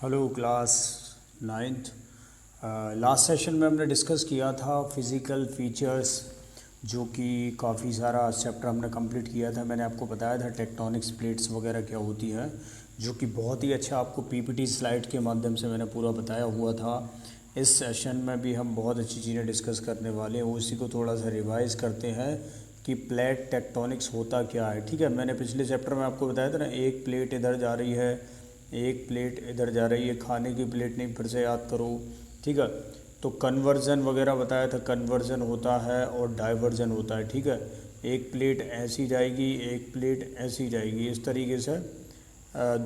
Hello class ninth. Last session में हमने discuss किया था फिज़िकल फीचर्स, जो कि काफ़ी सारा चैप्टर हमने कंप्लीट किया था। मैंने आपको बताया था टेक्टोनिक्स प्लेट्स वगैरह क्या होती है, जो कि बहुत ही अच्छा आपको पीपीटी स्लाइड के माध्यम से मैंने पूरा बताया हुआ था। इस सेशन में भी हम बहुत अच्छी चीज़ें डिस्कस करने वाले हैं, उसी को थोड़ा सा रिवाइज़ करते हैं कि प्लेट टेक्टोनिक्स होता क्या है। ठीक है, मैंने पिछले चैप्टर में आपको बताया था ना, एक प्लेट इधर जा रही है, एक प्लेट इधर जा रही है, खाने की प्लेट नहीं, फिर से याद करो। ठीक है, तो कन्वर्जन वगैरह बताया था, कन्वर्जन होता है और डाइवर्जन होता है। ठीक है, एक प्लेट ऐसी जाएगी, एक प्लेट ऐसी जाएगी, इस तरीके से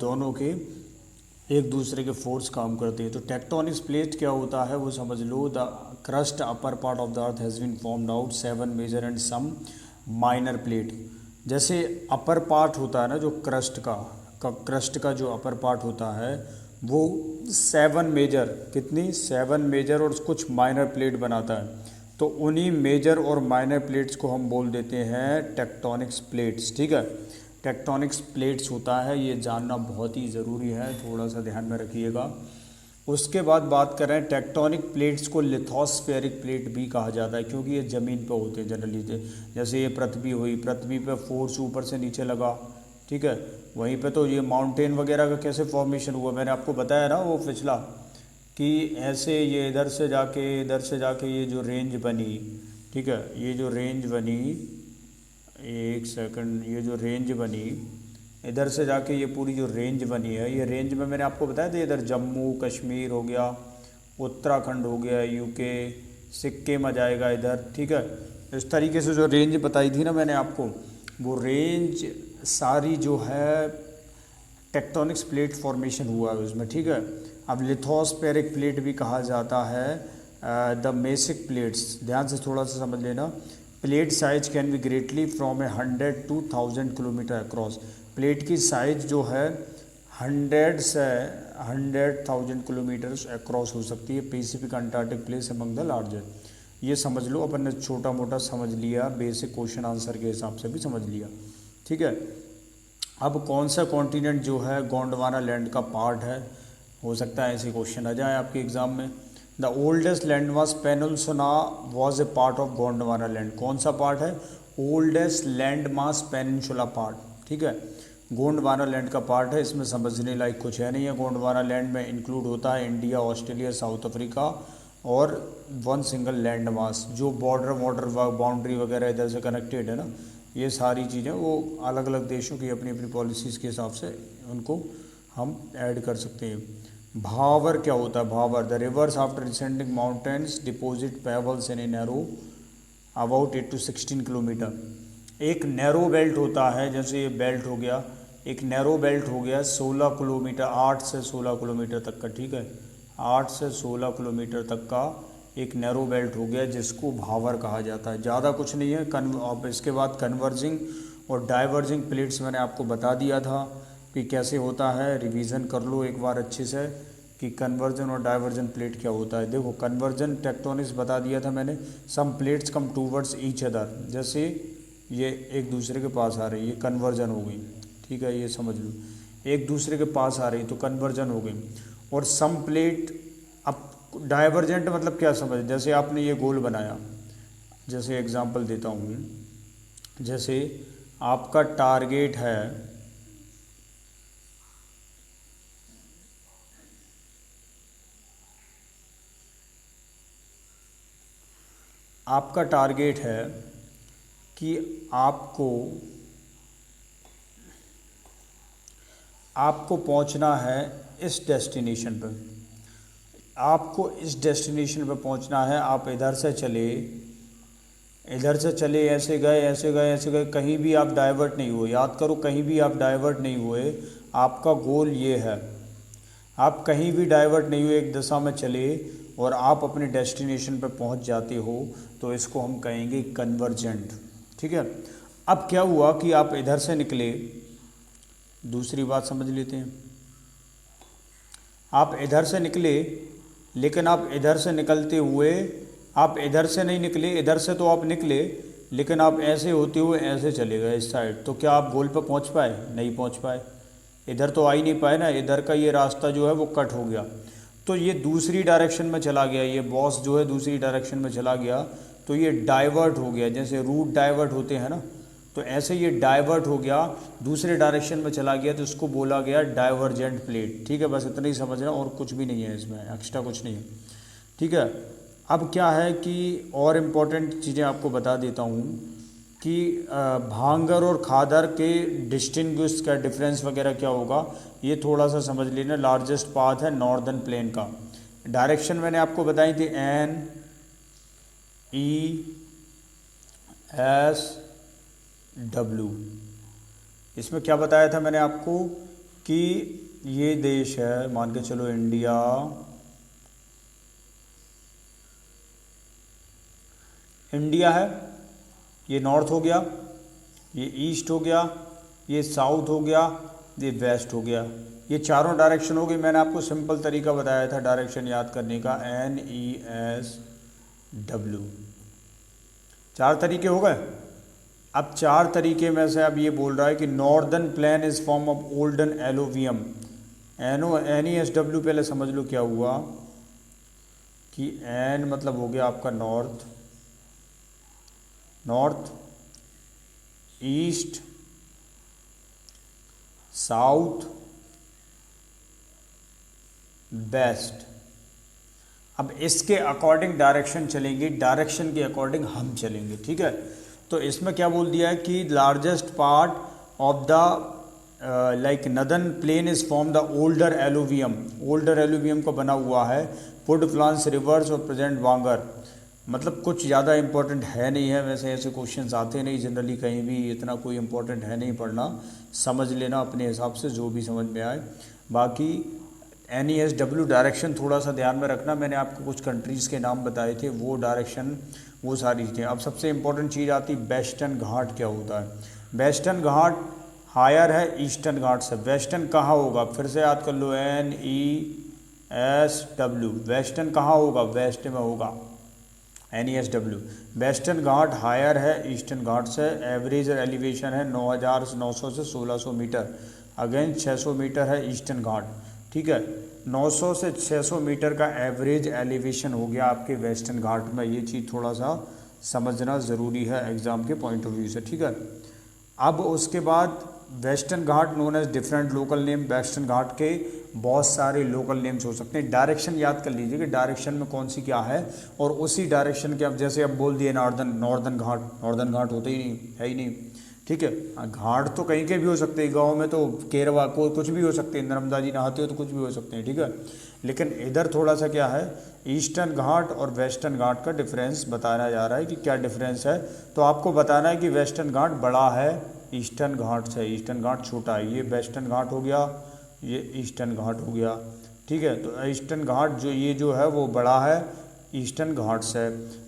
दोनों के एक दूसरे के फोर्स काम करते हैं। तो टेक्टोनिक्स प्लेट क्या होता है वो समझ लो। The crust upper part of the earth has been formed out 7 major and some minor plate. जैसे अपर पार्ट होता है ना, जो क्रस्ट का जो अपर पार्ट होता है वो 7 मेजर, कितनी 7 मेजर और कुछ माइनर प्लेट बनाता है। तो उन्हीं मेजर और माइनर प्लेट्स को हम बोल देते हैं टेक्टोनिक्स प्लेट्स। ठीक है, टेक्टोनिक्स प्लेट्स होता है, ये जानना बहुत ही ज़रूरी है, थोड़ा सा ध्यान में रखिएगा। उसके बाद बात करें, टेक्टोनिक प्लेट्स को लिथोस्फेरिक प्लेट भी कहा जाता है, क्योंकि ये ज़मीन पे होते हैं जनरली। जैसे ये पृथ्वी हुई, पृथ्वी पे फोर्स ऊपर से नीचे लगा, ठीक है, वहीं पे तो ये माउंटेन वगैरह का कैसे फॉर्मेशन हुआ, मैंने आपको बताया ना वो पिछला, कि ऐसे ये इधर से जाके ये जो रेंज बनी, ठीक है, ये जो रेंज बनी, एक सेकंड, ये जो रेंज बनी इधर से जाके ये पूरी जो रेंज बनी है, ये रेंज में मैंने आपको बताया था, इधर जम्मू कश्मीर हो गया, उत्तराखंड हो गया, यूके, सिक्किम आ जाएगा इधर। ठीक है, इस तरीके से जो रेंज बताई थी ना मैंने आपको, वो रेंज सारी जो है टेक्टोनिक्स प्लेट फॉर्मेशन हुआ है उसमें। ठीक है, अब लिथोस्फेरिक प्लेट भी कहा जाता है द मेसिक प्लेट्स। ध्यान से थोड़ा सा समझ लेना। Plate size can be greatly from 100 to 1000 kilometre across. Plate की साइज जो है 100 से 100,000 किलोमीटर्स अक्रॉस हो सकती है। Pacific Antarctic place among the largest. ये समझ लो, अपन ने छोटा मोटा समझ लिया, बेसिक क्वेश्चन आंसर के हिसाब से भी समझ लिया। ठीक है, अब कौन सा कॉन्टिनेंट जो है गोंडवाना लैंड का पार्ट है, हो सकता है ऐसे क्वेश्चन आ जाए आपके एग्जाम में। The oldest land mass peninsula was a part of Gondwana land. कौन सा पार्ट है? Oldest land mass peninsula part. ठीक है, गोंडवाना लैंड का पार्ट है। इसमें समझने लायक कुछ है नहीं है। गोंडवाना लैंड में इंक्लूड होता है इंडिया, ऑस्ट्रेलिया, साउथ अफ्रीका और वन सिंगल लैंड मास। जो बॉर्डर बाउंड्री वगैरह इधर से कनेक्टेड है ना, ये सारी चीज़ें वो अलग अलग देशों की अपनी अपनी पॉलिसीज़ के हिसाब से उनको हम ऐड कर सकते हैं। भावर क्या होता है? Bhabar, the rivers after descending mountains deposit pebbles in a narrow about 8 to 16 kilometre. एक नैरो बेल्ट होता है, जैसे ये बेल्ट हो गया, एक नैरो बेल्ट हो गया 16 किलोमीटर, 8 से 16 किलोमीटर तक का। ठीक है, 8 से 16 किलोमीटर तक का एक नैरो बेल्ट हो गया, जिसको भावर कहा जाता है। ज़्यादा कुछ नहीं है। अब इसके बाद कन्वर्जिंग और डाइवर्जिंग प्लेट्स मैंने आपको बता दिया था कि कैसे होता है। रिवीजन कर लो एक बार अच्छे से कि कन्वर्जन और डाइवर्जन प्लेट क्या होता है। देखो, कन्वर्जन टेक्टोनिक्स बता दिया था मैंने। Some plates come towards each other, जैसे ये एक दूसरे के पास आ रही है, ये कन्वर्जन हो गई। ठीक है, ये समझ लो, एक दूसरे के पास आ रही तो कन्वर्जन हो गई। और सम प्लेट, अब डाइवर्जेंट मतलब क्या समझ, जैसे आपने ये गोल बनाया, जैसे एग्जांपल देता हूँ, जैसे आपका टारगेट है, आपका टारगेट है कि आपको पहुंचना है इस डेस्टिनेशन पर। आपको इस डेस्टिनेशन पर पहुंचना है। आप इधर से चले, ऐसे गए, कहीं भी आप डाइवर्ट नहीं हुए। याद करो, कहीं भी आप डाइवर्ट नहीं हुए। आपका गोल ये है, आप कहीं भी डाइवर्ट नहीं हुए, एक दिशा में चले और आप अपने डेस्टिनेशन पर पहुंच जाते हो, तो इसको हम कहेंगे कन्वर्जेंट। ठीक है, अब क्या हुआ कि आप इधर से निकले, दूसरी बात समझ लेते हैं। आप इधर से निकले, लेकिन आप इधर से निकलते हुए, आप इधर से नहीं निकले, इधर से तो आप निकले, लेकिन आप ऐसे होते हुए ऐसे चले गए इस साइड, तो क्या आप गोल पर पहुंच पाए? नहीं पहुंच पाए। इधर तो आ ही नहीं पाए ना, इधर का ये रास्ता जो है वो कट हो गया, तो ये दूसरी डायरेक्शन में चला गया, ये बॉस जो है दूसरी डायरेक्शन में चला गया, तो ये डाइवर्ट हो गया, जैसे रूट डाइवर्ट होते हैं ना, तो ऐसे ये डाइवर्ट हो गया, दूसरे डायरेक्शन में चला गया, तो इसको बोला गया डाइवर्जेंट प्लेट। ठीक है, बस इतना ही समझना, और कुछ भी नहीं है इसमें, एक्स्ट्रा कुछ नहीं है। ठीक है, अब क्या है कि और इम्पोर्टेंट चीज़ें आपको बता देता हूँ कि भांगर और खादर के डिस्टिंग्विश का डिफरेंस वगैरह क्या होगा, ये थोड़ा सा समझ लेना। लार्जेस्ट पाथ है नॉर्दर्न प्लेन का, डायरेक्शन मैंने आपको बताई थी NESW। इसमें क्या बताया था मैंने आपको कि ये देश है, मान के चलो इंडिया, इंडिया है, ये नॉर्थ हो गया, ये ईस्ट हो गया, ये साउथ हो गया, ये वेस्ट हो गया, ये चारों डायरेक्शन हो गई। मैंने आपको सिंपल तरीका बताया था डायरेक्शन याद करने का, NESW। 4 तरीके हो गए। अब 4 तरीके में से अब ये बोल रहा है कि northern plain is form of olden एलोवियम। NESW पहले समझ लो क्या हुआ कि N मतलब हो गया आपका north, north, east, south, west. अब इसके अकॉर्डिंग डायरेक्शन चलेंगे, डायरेक्शन के अकॉर्डिंग हम चलेंगे। ठीक है, तो इसमें क्या बोल दिया है कि largest part of the like northern plane is form the older alluvium. Older alluvium का बना हुआ है पुड फ्लांस रिवर्स और प्रेजेंट वांगर। मतलब कुछ ज़्यादा इंपॉर्टेंट है नहीं है, वैसे ऐसे क्वेश्चंस आते नहीं जनरली, कहीं भी इतना कोई इंपॉर्टेंट है नहीं, पढ़ना समझ लेना अपने हिसाब से जो भी समझ में आए। बाकी NESW डायरेक्शन थोड़ा सा ध्यान में रखना, मैंने आपको कुछ कंट्रीज़ के नाम बताए थे, वो डायरेक्शन वो सारी चीज़ें। अब सबसे इंपॉर्टेंट चीज़ आती वेस्टर्न घाट क्या होता है। वेस्टर्न घाट हायर है ईस्टर्न घाट से। वेस्टर्न कहाँ होगा, फिर से याद कर लो, NESW। वेस्टर्न कहाँ होगा, वेस्ट में होगा NESW। वेस्टर्न घाट हायर है ईस्टर्न घाट से। एवरेज एलिवेशन है 9,900 से 1,600 मीटर, अगेन 600 मीटर है ईस्टर्न घाट। ठीक है, 900 से 600 मीटर का एवरेज एलिवेशन हो गया आपके वेस्टर्न घाट में। ये चीज़ थोड़ा सा समझना ज़रूरी है एग्ज़ाम के पॉइंट ऑफ व्यू से। ठीक है, अब उसके बाद western Ghat known as different local name. Western Ghat के बहुत सारे लोकल नेम्स हो सकते हैं। डायरेक्शन याद कर लीजिए कि डायरेक्शन में कौन सी क्या है, और उसी डायरेक्शन के अब जैसे अब बोल दिए नॉर्दर्न घाट, नॉर्दर्न घाट होते ही नहीं, है ही नहीं। ठीक है, घाट तो कहीं के भी हो सकते हैं, गाँव में तो केरवा को कुछ भी हो सकते हैं, नर्मदा जी नहाते हो तो कुछ भी हो सकते हैं। ठीक है, लेकिन इधर थोड़ा सा क्या है, ईस्टर्न घाट और वेस्टर्न घाट का डिफरेंस बताया जा रहा है कि क्या डिफरेंस है। तो आपको बताना है कि वेस्टर्न घाट बड़ा है ईस्टर्न घाट से, ईस्टर्न घाट छोटा है। ये वेस्टर्न घाट हो गया, ये ईस्टर्न घाट हो गया। ठीक है, तो ईस्टर्न घाट जो ये जो है वो बड़ा है ईस्टर्न घाट से।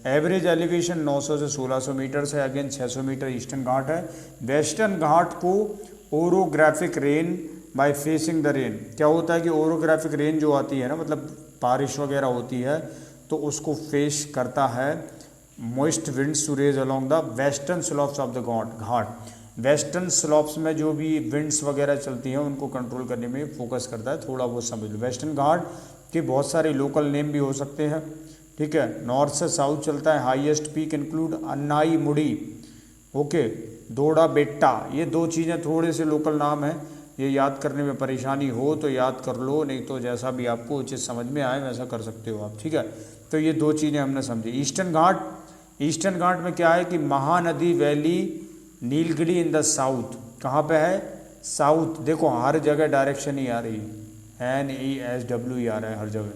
एवरेज एलिवेशन 900 से 1,600 मीटर से, अगेन 600 मीटर ईस्टर्न घाट है। वेस्टर्न घाट को orographic rain by facing the rain. क्या होता है कि ओरोग्राफिक रेन जो आती है ना, मतलब बारिश वगैरह होती है, तो उसको फेस करता है moist winds to raise along the western slopes of the Ghat. Western slopes में जो भी विंड्स वगैरह चलती हैं उनको कंट्रोल करने में फोकस करता है, थोड़ा बहुत समझ लो। वेस्टर्न घाट के बहुत सारे लोकल नेम भी हो सकते हैं। ठीक है, नॉर्थ से साउथ चलता है। हाईएस्ट पीक इंक्लूड अन्नाई मुड़ी, ओके, दोड़ा बेट्टा। ये 2 चीज़ें थोड़े से लोकल नाम हैं, ये याद करने में परेशानी हो तो याद कर लो, नहीं तो जैसा भी आपको उचित समझ में आए वैसा कर सकते हो आप। ठीक है, तो ये 2 चीज़ें हमने समझी। ईस्टर्न घाट, ईस्टर्न घाट में क्या है कि Mahanadi valley Nilgiri in the south. कहाँ पे है, साउथ। देखो हर जगह डायरेक्शन ही आ रही है, NESW ही आ रहा है हर जगह।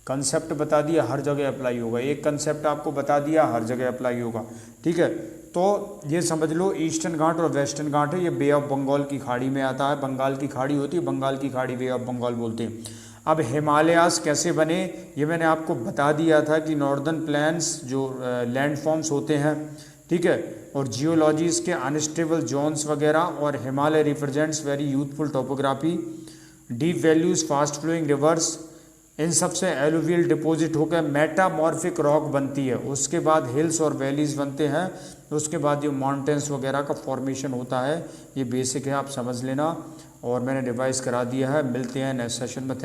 कंसेप्ट बता दिया, हर जगह अप्लाई होगा। एक कंसेप्ट आपको बता दिया, हर जगह अप्लाई होगा। ठीक है, तो ये समझ लो ईस्टर्न घाट और वेस्टर्न घाट है, ये बे ऑफ बंगाल की खाड़ी में आता है। बंगाल की खाड़ी होती है, बंगाल की खाड़ी बे ऑफ बंगाल बोलते हैं। अब हिमालयास कैसे बने, ये मैंने आपको बता दिया था कि नॉर्दर्न प्लेन्स जो लैंडफॉर्म्स होते हैं, ठीक है, और जियोलॉजीज के अनस्टेबल जोन्स वगैरह, और Himalaya represents very youthful topography, deep values, fast flowing rivers, इन सब से एलुवियल डिपॉजिट होकर मेटामॉर्फिक रॉक बनती है। उसके बाद हिल्स और वैलीज बनते हैं, उसके बाद ये माउंटेन्स वगैरह का फॉर्मेशन होता है। ये बेसिक है, आप समझ लेना। और मैंने रिवाइज़ करा दिया है। मिलते हैं नेक्स्ट सेशन में।